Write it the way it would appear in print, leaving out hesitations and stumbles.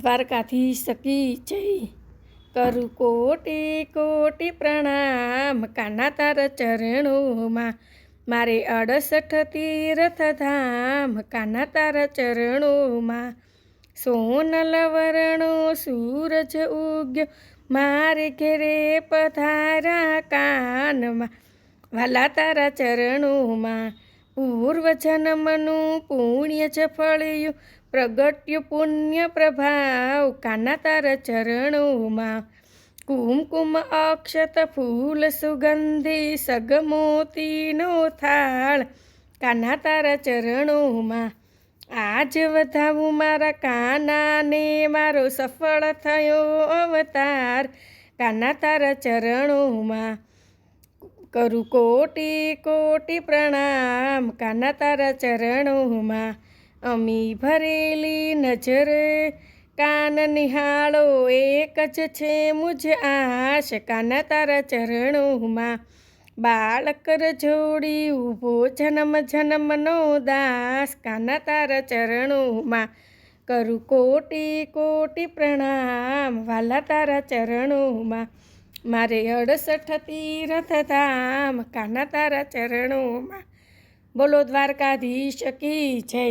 દ્વારકાધીશ કી જય। કરું કોટી કોટી પ્રણામ કાના તારા ચરણોમાં, મારે 68 તીર્થ ધામ કાના તારા ચરણોમાં। સોનલ વર્ણો સૂરજ ઉગ્યો મારે ઘેરે પધારા કાનમાં, વાલા તારા ચરણોમાં। પૂર્વજન્મનું પુણ્ય જ ફળ્યું, પ્રગટ્યું પુણ્ય પ્રભાવ કાના તારા ચરણોમાં। કુમકુમ અક્ષત ફૂલ સુગંધી સગમોતીનો થાળ કાના તારા ચરણોમાં। આજ વધાવું મારા કાનાને, મારો સફળ થયો અવતાર કાના તારા ચરણોમાં। કરું કોટી કોટી પ્રણામ કાના તારા ચરણોમાં। અમી ભરેલી નજરે કાન નિહાળો, એક જ છે મુજ આશ કાના તારા ચરણોમાં। બાળક જોડી ઊભો જન્મ જન્મનો દાસ કાના તારા ચરણોમાં। કરું કોટી કોટી પ્રણામ વાલા તારા ચરણોમાં, મારે 68 તીર્થ ધામ કાના તારા ચરણોમાં। બોલો દ્વારકાધીશ કી જય।